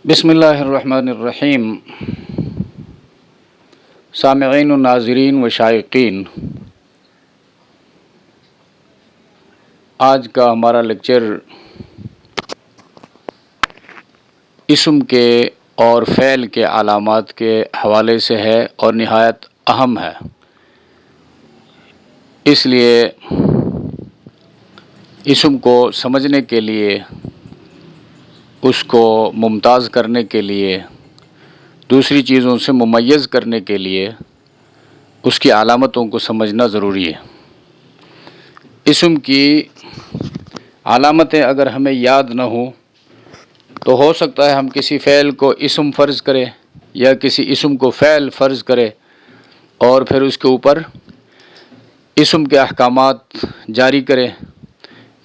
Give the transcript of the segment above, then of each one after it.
بسم اللہ الرحمن الرحیم۔ سامعین و ناظرین و شائقین، آج کا ہمارا لیکچر اسم کے اور فعل کے علامات کے حوالے سے ہے اور نہایت اہم ہے، اس لیے اسم کو سمجھنے کے لیے، اس کو ممتاز کرنے کے لیے، دوسری چیزوں سے ممیز کرنے کے لیے اس کی علامتوں کو سمجھنا ضروری ہے۔ اسم کی علامتیں اگر ہمیں یاد نہ ہوں تو ہو سکتا ہے ہم کسی فعل کو اسم فرض کریں یا کسی اسم کو فعل فرض کریں اور پھر اس کے اوپر اسم کے احکامات جاری کریں،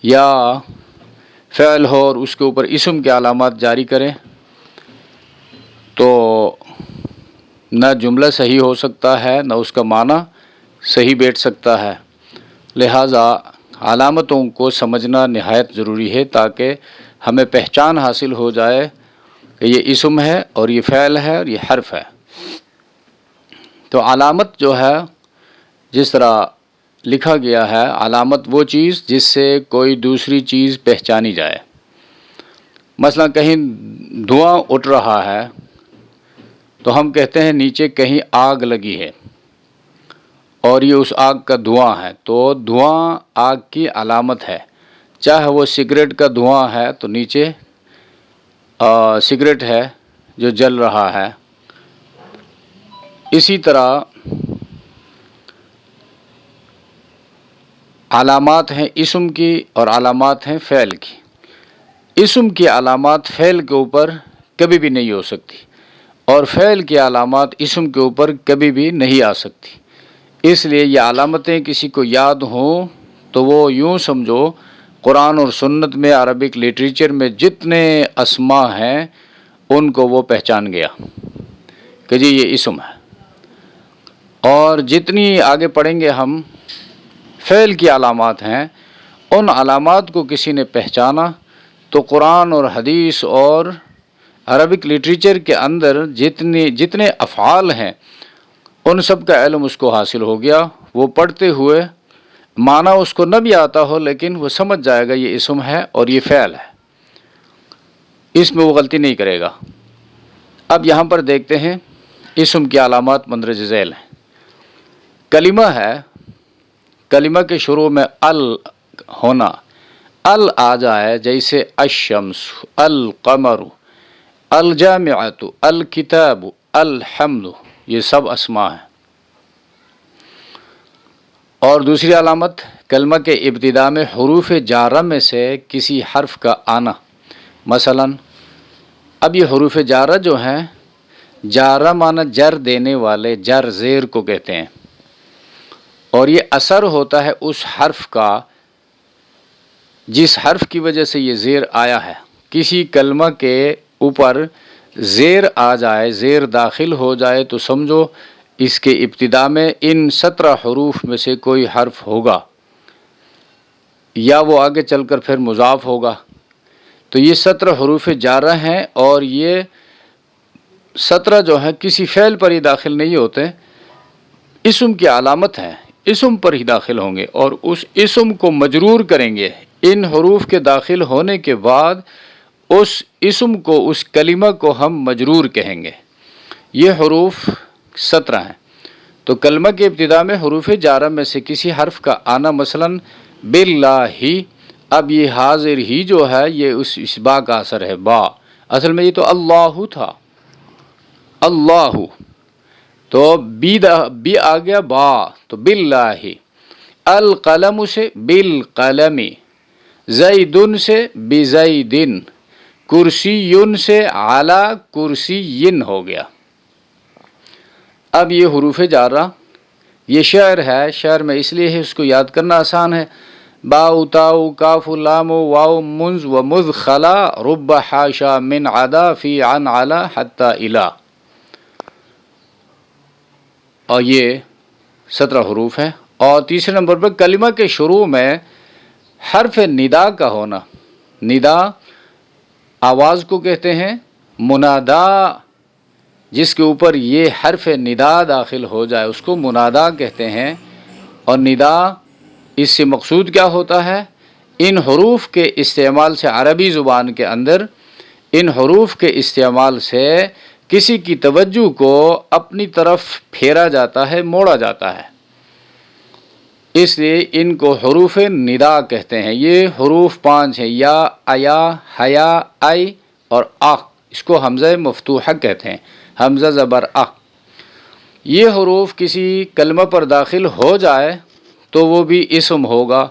یا فعل ہو اور اس کے اوپر اسم کے علامات جاری کریں، تو نہ جملہ صحیح ہو سکتا ہے نہ اس کا معنی صحیح بیٹھ سکتا ہے۔ لہٰذا علامتوں کو سمجھنا نہایت ضروری ہے تاکہ ہمیں پہچان حاصل ہو جائے کہ یہ اسم ہے اور یہ فعل ہے اور یہ حرف ہے۔ تو علامت جو ہے، جس طرح لکھا گیا ہے، علامت وہ چیز جس سے کوئی دوسری چیز پہچانی جائے۔ مثلا کہیں دھواں اٹھ رہا ہے تو ہم کہتے ہیں نیچے کہیں آگ لگی ہے اور یہ اس آگ کا دھواں ہے، تو دھواں آگ کی علامت ہے۔ چاہے وہ سگریٹ کا دھواں ہے تو نیچے سگریٹ ہے جو جل رہا ہے۔ اسی طرح علامات ہیں اسم کی اور علامات ہیں فعل کی۔ اسم کی علامات فعل کے اوپر کبھی بھی نہیں ہو سکتی اور فعل کی علامات اسم کے اوپر کبھی بھی نہیں آ سکتی۔ اس لیے یہ علامتیں کسی کو یاد ہوں تو وہ یوں سمجھو قرآن اور سنت میں، عربک لٹریچر میں جتنے اسماء ہیں ان کو وہ پہچان گیا کہ جی یہ اسم ہے۔ اور جتنی آگے پڑھیں گے ہم فعل کی علامات ہیں، ان علامات کو کسی نے پہچانا تو قرآن اور حدیث اور عربک لٹریچر کے اندر جتنے افعال ہیں ان سب کا علم اس کو حاصل ہو گیا۔ وہ پڑھتے ہوئے معنی اس کو نہ بھی آتا ہو لیکن وہ سمجھ جائے گا یہ اسم ہے اور یہ فعل ہے، اس میں وہ غلطی نہیں کرے گا۔ اب یہاں پر دیکھتے ہیں اسم کی علامات مندرجہ ذیل ہیں۔ کلمہ ہے، کلمہ کے شروع میں ال ہونا، ال آ جائے، جیسے الشمس، القمر، الجامعۃ، الکتاب، الحمد، یہ سب اسماء ہیں۔ اور دوسری علامت کلمہ کے ابتدا میں حروف جارہ میں سے کسی حرف کا آنا۔ مثلا اب یہ حروف جارہ جو ہیں، جارہ معنی جر دینے والے، جر زیر کو کہتے ہیں، اور یہ اثر ہوتا ہے اس حرف کا جس حرف کی وجہ سے یہ زیر آیا ہے۔ کسی کلمہ کے اوپر زیر آ جائے، زیر داخل ہو جائے تو سمجھو اس کے ابتدا میں ان 17 حروف میں سے کوئی حرف ہوگا، یا وہ آگے چل کر پھر مضاف ہوگا۔ تو یہ 17 حروف جارہ ہیں اور یہ 17 جو ہیں کسی فعل پر ہی داخل نہیں ہوتے، اسم کی علامت ہیں، اسم پر ہی داخل ہوں گے اور اس اسم کو مجرور کریں گے۔ ان حروف کے داخل ہونے کے بعد اس اسم کو، اس کلمہ کو ہم مجرور کہیں گے۔ یہ حروف 17 ہیں۔ تو کلمہ کے ابتدا میں حروف جارہ میں سے کسی حرف کا آنا، مثلا باللہ، اب یہ حاضر ہی جو ہے یہ اس با کا اثر ہے، با، اصل میں یہ تو اللہ تھا، اللہ، تو بی آ گیا با، تو باللہ۔ القلم سے بالقلم، زیدن سے بزیدن، کرسیٌ سے علی کرسیٍ ہو گیا۔ اب یہ حروف جارہ، یہ شعر ہے، شعر میں اس لیے ہے اس کو یاد کرنا آسان ہے۔ باء تاء کاف لام واو منز و مذ خلا رب حاشا من عدا فی عن علا حتی الا، اور یہ 17 حروف ہیں۔ اور تیسرے نمبر پر کلمہ کے شروع میں حرف ندا کا ہونا۔ ندا آواز کو کہتے ہیں منادا جس کے اوپر یہ حرف ندا داخل ہو جائے اس کو منادا کہتے ہیں۔ اور ندا اس سے مقصود کیا ہوتا ہے؟ ان حروف کے استعمال سے عربی زبان کے اندر ان حروف کے استعمال سے کسی کی توجہ کو اپنی طرف پھیرا جاتا ہے، موڑا جاتا ہے، اس لیے ان کو حروف ندا کہتے ہیں۔ یہ حروف 5 ہیں، یا، ایا، حیا، ای اور آ، اس کو حمزہ مفتوحہ کہتے ہیں، حمزہ زبر آ۔ یہ حروف کسی کلمہ پر داخل ہو جائے تو وہ بھی اسم ہوگا،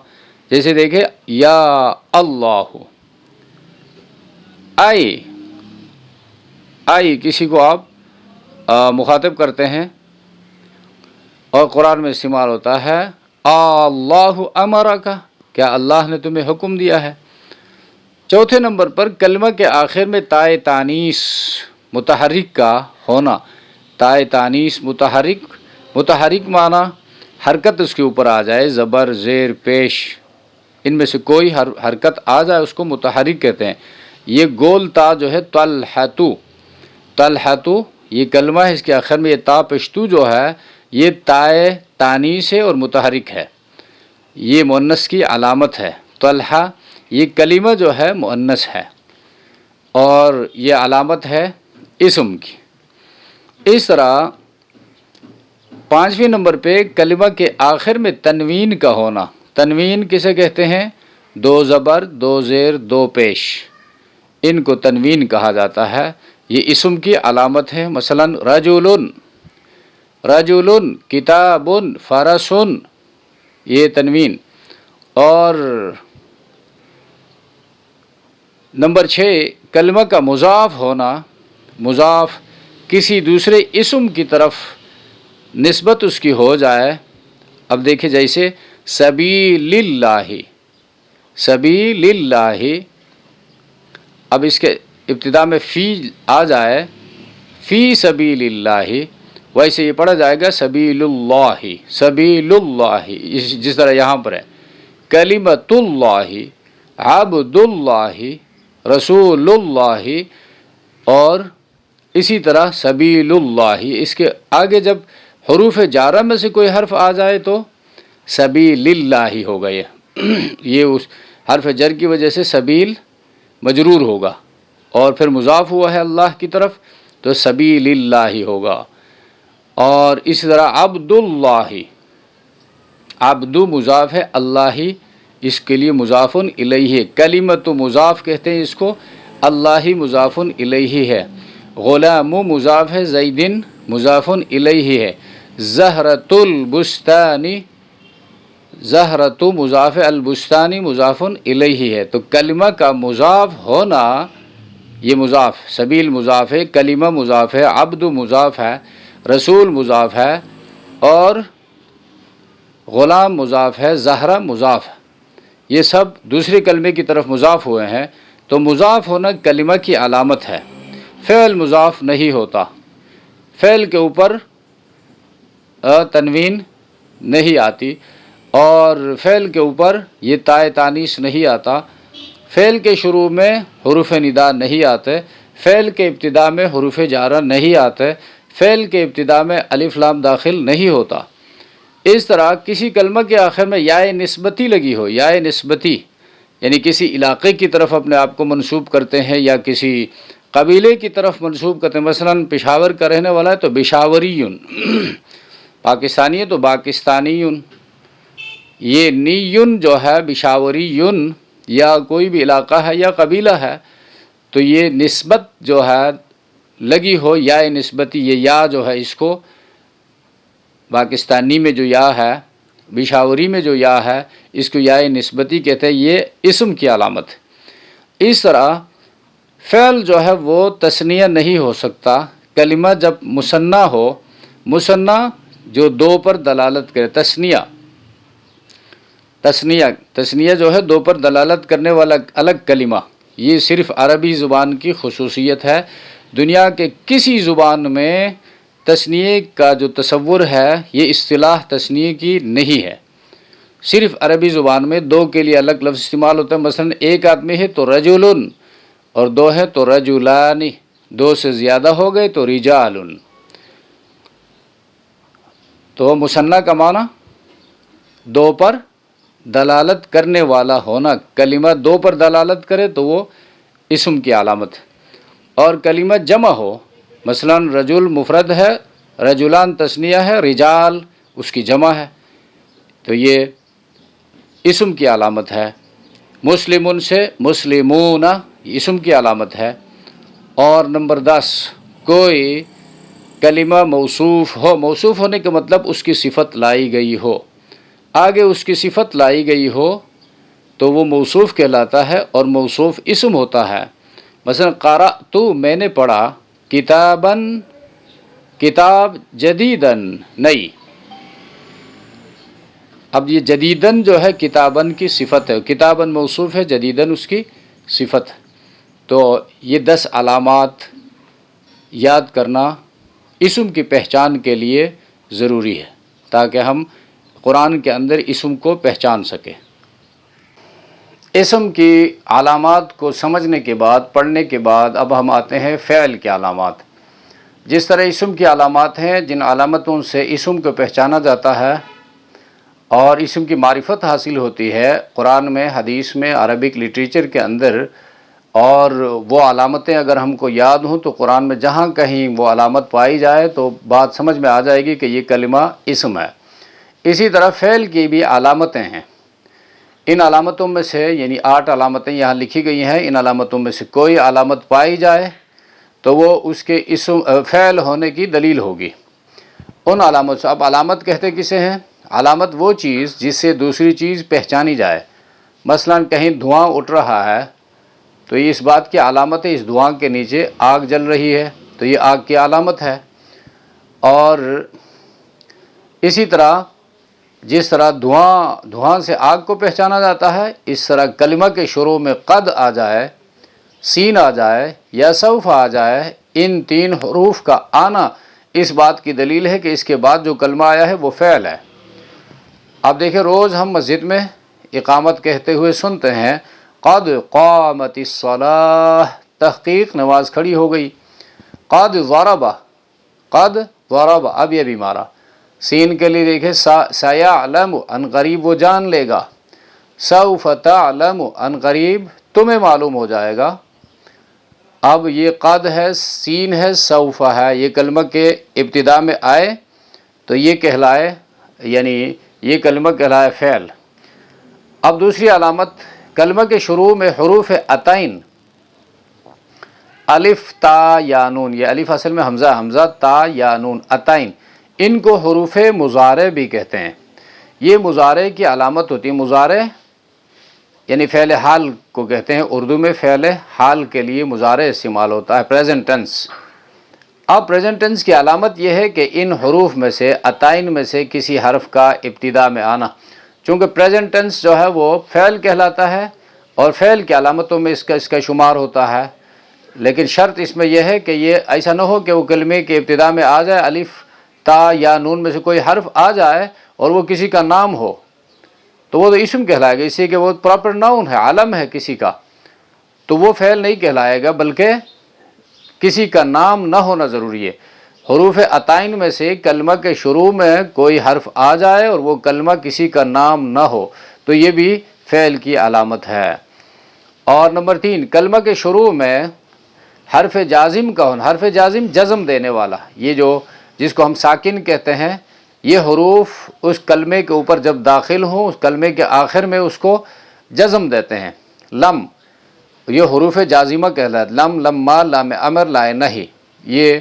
جیسے دیکھیں یا اللہ، آئی کسی کو آپ مخاطب کرتے ہیں اور قرآن میں استعمال ہوتا ہے اللہ امرک، کیا اللہ نے تمہیں حکم دیا ہے۔ چوتھے نمبر پر کلمہ کے آخر میں تائے تانیث متحرک کا ہونا۔ تائے تانیث متحرک معنی حرکت اس کے اوپر آ جائے، زبر، زیر، پیش، ان میں سے کوئی حرکت آ جائے اس کو متحرک کہتے ہیں۔ یہ گول تا جو ہے طلحتو یہ کلمہ ہے، اس کے آخر میں یہ تا پشتو جو ہے یہ تائے تانیث ہے اور متحرک ہے، یہ مؤنث کی علامت ہے۔ طلحہ یہ کلمہ جو ہے مؤنث ہے اور یہ علامت ہے اسم کی۔ اس طرح 5ویں نمبر پہ کلمہ کے آخر میں تنوین کا ہونا۔ تنوین کسے کہتے ہیں؟ 2 زبر، 2 زیر، 2 پیش، ان کو تنوین کہا جاتا ہے، یہ اسم کی علامت ہے۔ مثلا رجل، کتاب، فرس، یہ تنوین۔ اور نمبر 6 کلمہ کا مضاف ہونا۔ مضاف کسی دوسرے اسم کی طرف نسبت اس کی ہو جائے۔ اب دیکھیں جیسے سبیل اللہ، اب اس کے ابتدا میں فی آ جائے، فی سبیل اللہ، ویسے یہ پڑھا جائے گا سبیل اللہ، جس طرح یہاں پر ہے کلمۃ اللہ، عبد اللہ، رسول اللہ، اور اسی طرح سبیل اللہ۔ اس کے آگے جب حروف جارہ میں سے کوئی حرف آ جائے تو سبیل اللہ ہوگا، یہ اس حرف جر کی وجہ سے سبیل مجرور ہوگا، اور پھر مضاف ہوا ہے اللہ کی طرف تو سبیل اللہ ہوگا۔ اور اسی طرح عبد اللہ، عبد مضاف ہے، اللہ اس کے لیے مضاف الیہ ہے، کلمۃ مضاف کہتے ہیں اس کو، اللہ مضاف الیہ ہے۔ غلام مضاف ہے، زیدن مضاف الیہ ہے۔ زہرۃ البستانی، زہرۃ مضاف البستانی مضاف الیہ ہے۔ تو کلمہ کا مضاف ہونا، یہ مضاف، سبیل مضاف ہے، کلمہ مضاف ہے، عبد مضاف ہے، رسول مضاف ہے، اور غلام مضاف ہے، زہرہ مضاف ہے، یہ سب دوسرے کلمے کی طرف مضاف ہوئے ہیں۔ تو مضاف ہونا کلمہ کی علامت ہے۔ فعل مضاف نہیں ہوتا، فعل کے اوپر تنوین نہیں آتی، اور فعل کے اوپر یہ تائے تانیث نہیں آتا، فعل کے شروع میں حروف ندا نہیں آتے، فعل کے ابتدا میں حروف جارہ نہیں آتے، فعل کے ابتدا میں الف لام داخل نہیں ہوتا۔ اس طرح کسی کلمہ کے آخر میں یا نسبتی لگی ہو، یا نسبتی یعنی کسی علاقے کی طرف اپنے آپ کو منسوب کرتے ہیں یا کسی قبیلے کی طرف منسوب کرتے ہیں، مثلا پشاور کا رہنے والا ہے تو بشاوریون، پاکستانی ہے تو باکستانیون، یہ نیون جو ہے بشاوریون، یا کوئی بھی علاقہ ہے یا قبیلہ ہے تو یہ نسبت جو ہے لگی ہو، یا نسبتی، یہ یا جو ہے اس کو پاکستانی میں جو یا ہے، بشاوری میں جو یا ہے، اس کو یا نسبتی کہتے ہیں، یہ اسم کی علامت ہے۔ اس طرح فعل جو ہے وہ تثنیہ نہیں ہو سکتا، کلمہ جب مثنی ہو، مثنی جو 2 پر دلالت کرے، تثنیہ جو ہے 2 پر دلالت کرنے والا الگ کلمہ، یہ صرف عربی زبان کی خصوصیت ہے۔ دنیا کے کسی زبان میں تثنیہ کا جو تصور ہے یہ اصطلاح تثنیہ کی نہیں ہے، صرف عربی زبان میں 2 کے لیے الگ لفظ استعمال ہوتا ہے۔ مثلا ایک آدمی ہے تو رجلن، اور 2 ہے تو رجلانی، دو سے زیادہ ہو گئے تو رجال. تو مثنیٰ کا معنی دو پر دلالت کرنے والا ہونا. کلمہ دو پر دلالت کرے تو وہ اسم کی علامت. اور کلمہ جمع ہو، مثلا رجل مفرد ہے، رجلان تثنیہ ہے، رجال اس کی جمع ہے، تو یہ اسم کی علامت ہے. مسلمون سے مسلمون اسم کی علامت ہے. اور نمبر 10، کوئی کلمہ موصوف ہو. موصوف ہونے کا مطلب اس کی صفت لائی گئی ہو، آگے اس کی صفت لائی گئی ہو تو وہ موصوف کہلاتا ہے اور موصوف اسم ہوتا ہے. مثلا قرأت میں نے پڑھا، کتاباً کتاب، جدیداً نئی. اب یہ جدیداً جو ہے کتاباً کی صفت ہے، کتاباً موصوف ہے، جدیداً اس کی صفت. تو یہ 10 علامات یاد کرنا اسم کی پہچان کے لیے ضروری ہے تاکہ ہم قرآن کے اندر اسم کو پہچان سکیں. اسم کی علامات کو سمجھنے کے بعد، پڑھنے کے بعد، اب ہم آتے ہیں فعل کے علامات. جس طرح اسم کی علامات ہیں، جن علامتوں سے اسم کو پہچانا جاتا ہے اور اسم کی معرفت حاصل ہوتی ہے قرآن میں، حدیث میں، عربک لٹریچر کے اندر، اور وہ علامتیں اگر ہم کو یاد ہوں تو قرآن میں جہاں کہیں وہ علامت پائی جائے تو بات سمجھ میں آ جائے گی کہ یہ کلمہ اسم ہے. اسی طرح فعل کی بھی علامتیں ہیں. ان علامتوں میں سے، یعنی 8 علامتیں یہاں لکھی گئی ہیں، ان علامتوں میں سے کوئی علامت پائی جائے تو وہ اس کے اسم فعل ہونے کی دلیل ہوگی. ان علامت سے، اب علامت کہتے کسے ہیں؟ علامت وہ چیز جس سے دوسری چیز پہچانی جائے. مثلا کہیں دھواں اٹھ رہا ہے تو یہ اس بات کی علامت ہے اس دھواں کے نیچے آگ جل رہی ہے، تو یہ آگ کی علامت ہے. اور اسی طرح جس طرح دھواں سے آگ کو پہچانا جاتا ہے، اس طرح کلمہ کے شروع میں قد آ جائے، سین آ جائے یا سوف آ جائے، ان 3 حروف کا آنا اس بات کی دلیل ہے کہ اس کے بعد جو کلمہ آیا ہے وہ فعل ہے. اب دیکھیں، روز ہم مسجد میں اقامت کہتے ہوئے سنتے ہیں قد قامت الصلاۃ، تحقیق نماز کھڑی ہو گئی. قد ضرب، قد ضرب، اب یہ بھی مارا. سین کے لیے دیکھیں سیعلم، ان قریب وہ جان لے گا. سوف تعلم، ان قریب تمہیں معلوم ہو جائے گا. اب یہ قد ہے، سین ہے، سوف ہے، یہ کلمہ کے ابتدا میں آئے تو یہ کہلائے، یعنی یہ کلمہ کہلائے فعل. اب دوسری علامت، کلمہ کے شروع میں حروف عطین، الف تا یا نون، یہ الف اصل میں حمزہ تا یا نون، عطین، ان کو حروف مضارع بھی کہتے ہیں. یہ مضارع کی علامت ہوتی ہے. مضارع یعنی فعل حال کو کہتے ہیں، اردو میں فعل حال کے لیے مضارع استعمال ہوتا ہے، پریزنٹ ٹینس. اب پریزنٹ ٹینس کی علامت یہ ہے کہ ان حروف میں سے، عطین میں سے کسی حرف کا ابتدا میں آنا. چونکہ پریزنٹ ٹینس جو ہے وہ فعل کہلاتا ہے اور فعل کی علامتوں میں اس کا شمار ہوتا ہے، لیکن شرط اس میں یہ ہے کہ یہ ایسا نہ ہو کہ وہ کلمے کے ابتدا میں آ جائے، الف تا یا نون میں سے کوئی حرف آ جائے اور وہ کسی کا نام ہو تو وہ تو اسم کہلائے گا، اس لیے کہ وہ پراپر ناؤن ہے، عالم ہے کسی کا، تو وہ فعل نہیں کہلائے گا، بلکہ کسی کا نام نہ ہونا ضروری ہے. حروف عطین میں سے کلمہ کے شروع میں کوئی حرف آ جائے اور وہ کلمہ کسی کا نام نہ ہو تو یہ بھی فعل کی علامت ہے. اور نمبر 3، کلمہ کے شروع میں حرف جازم کا ہونا. حرف جازم جزم دینے والا، یہ جس کو ہم ساکن کہتے ہیں، یہ حروف اس کلمے کے اوپر جب داخل ہوں، اس کلمے کے آخر میں اس کو جزم دیتے ہیں. لم، یہ حروف جازمہ کہلاتا ہے. لم، لما، لام امر، لائے نہیں، یہ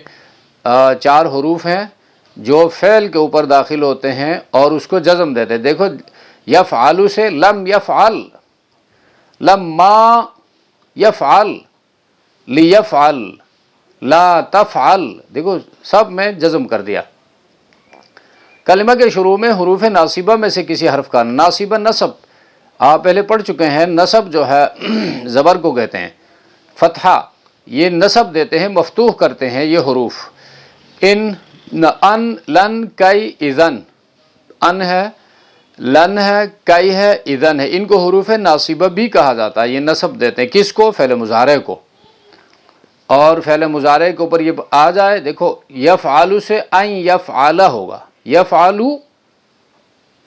4 حروف ہیں جو فعل کے اوپر داخل ہوتے ہیں اور اس کو جزم دیتے ہیں. دیکھو یفعل سے لم یفعل، لما یفعل، لیفعل، لا تفعل، دیکھو سب میں جزم کر دیا. کلمہ کے شروع میں حروف ناصبہ میں سے کسی حرف کا، ناصبہ نصب آپ پہلے پڑھ چکے ہیں، نصب جو ہے زبر کو کہتے ہیں، فتحہ، یہ نصب دیتے ہیں، مفتوح کرتے ہیں یہ حروف. ان لن، کئی، اذن، ان ہے، لن ہے، کئی ہے، اذن ہے، ان کو حروف ناصبہ بھی کہا جاتا ہے. یہ نصب دیتے ہیں کس کو؟ فعل مضارع کو. اور فعل مضارع کے اوپر یہ آ جائے، دیکھو یفعل سے ان یفعل ہوگا، یفعل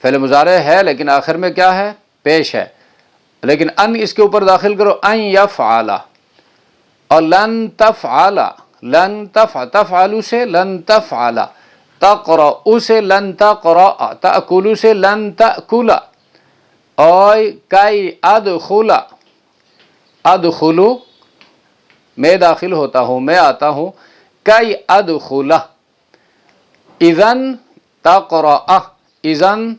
فعل مضارع ہے لیکن آخر میں کیا ہے؟ پیش ہے، لیکن ان اس کے اوپر داخل کرو ان یفعل، اور لن تفعل، لن تفعل سے لن تفعل، تقرأ سے لن تقرأ، تأکل سے لن تأکل، اور کئی ادخل، ادخل میں داخل ہوتا ہوں، میں آتا ہوں، کئی ادخل، اذن تقرأ، اذن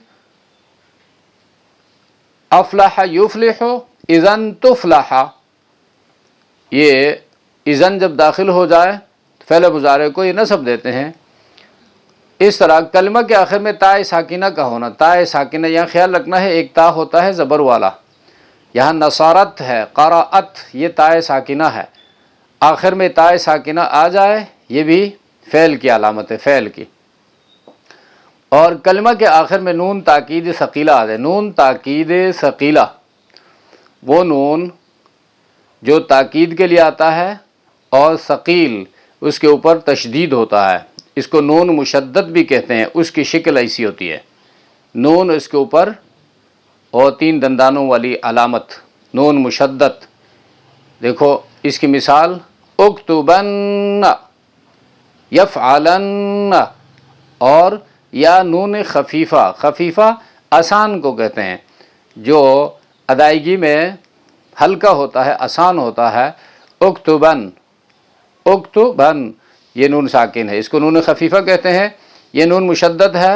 افلح یفلح، اذن تفلح، یہ اذن جب داخل ہو جائے فعل مضارع کو یہ نصب دیتے ہیں۔ اس طرح کلمہ کے آخر میں تاء ساکنہ کا ہونا، تاء ساکنہ یہاں خیال رکھنا ہے، ایک تا ہوتا ہے زبر والا، یہاں نصارت ہے، قرأت یہ تاء ساکنہ ہے، آخر میں تاء ساکنہ آ جائے یہ بھی فعل کی علامت ہے، فعل کی۔ اور کلمہ کے آخر میں نون تاکید ثقیلہ آ جائے، نون تاکید ثقیلہ، وہ نون جو تاکید کے لیے آتا ہے اور ثقیل اس کے اوپر تشدید ہوتا ہے، اس کو نون مشدد بھی کہتے ہیں، اس کی شکل ایسی ہوتی ہے، نون اس کے اوپر اور 3 دندانوں والی علامت، نون مشدد۔ دیکھو اس کی مثال اکتبن، یفعلن، اور یا نون خفیفہ، خفیفہ آسان کو کہتے ہیں، جو ادائیگی میں ہلکا ہوتا ہے، آسان ہوتا ہے، اکتبن، اکتبن یہ نون ساکن ہے، اس کو نون خفیفہ کہتے ہیں، یہ نون مشدد ہے،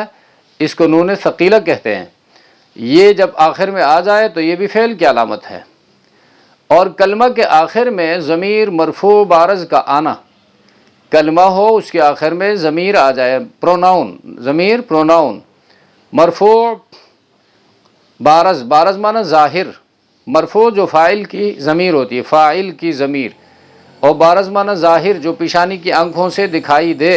اس کو نون ثقیلہ کہتے ہیں۔ یہ جب آخر میں آ جائے تو یہ بھی فعل کی علامت ہے۔ اور کلمہ کے آخر میں ضمیر مرفوع بارز کا آنا، کلمہ ہو اس کے آخر میں ضمیر آ جائے، پروناؤن، ضمیر پروناؤن مرفوع بارز، بارز معنی ظاہر، مرفوع جو فاعل کی ضمیر ہوتی ہے، فاعل کی ضمیر، اور بارز معنی ظاہر جو پیشانی کی آنکھوں سے دکھائی دے،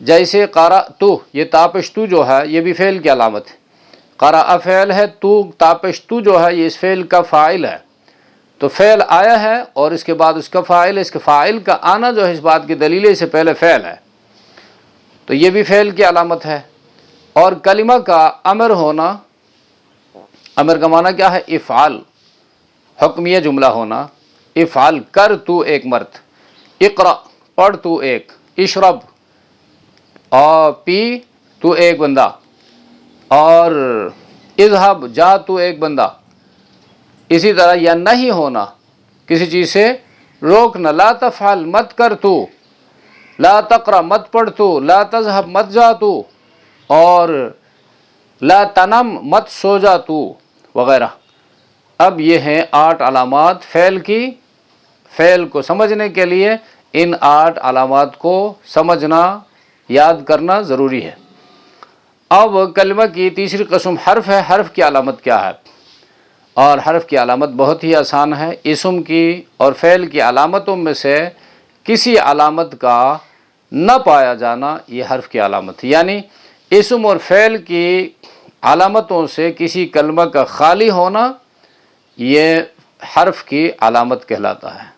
جیسے قرأت، یہ تاپشتو جو ہے یہ بھی فعل کی علامت ہے، قرأ فعل ہے، تو تاپشتو جو ہے یہ اس فعل کا فاعل ہے، تو فعل آیا ہے اور اس کے بعد اس کا فاعل، اس کے فاعل کا آنا جو ہے اس بات کی دلیل ہے، اس سے پہلے فعل ہے، تو یہ بھی فعل کی علامت ہے۔ اور کلمہ کا امر ہونا، امر کا معنی کیا ہے؟ افعال، حکمیہ جملہ ہونا، افعال کر تو ایک مرد، اقرأ پڑھ تو ایک، اشرب اور پی تو ایک بندہ، اور اذهب جا تو ایک بندہ۔ اسی طرح یا نہیں ہونا، کسی چیز سے روکنا، لا تفعل مت کر تو، لا تقرأ مت پڑھ تو، لا تذهب مت جا تو، اور لا تنم مت سو جا تو، وغیرہ۔ اب یہ ہیں 8 علامات فعل کی، فعل کو سمجھنے کے لیے ان 8 علامات کو سمجھنا، یاد کرنا ضروری ہے۔ اب کلمہ کی تیسری قسم حرف ہے، حرف کی علامت کیا ہے؟ اور حرف کی علامت بہت ہی آسان ہے، اسم کی اور فعل کی علامتوں میں سے کسی علامت کا نہ پایا جانا یہ حرف کی علامت ہے، یعنی اسم اور فعل کی علامتوں سے کسی کلمہ کا خالی ہونا یہ حرف کی علامت کہلاتا ہے۔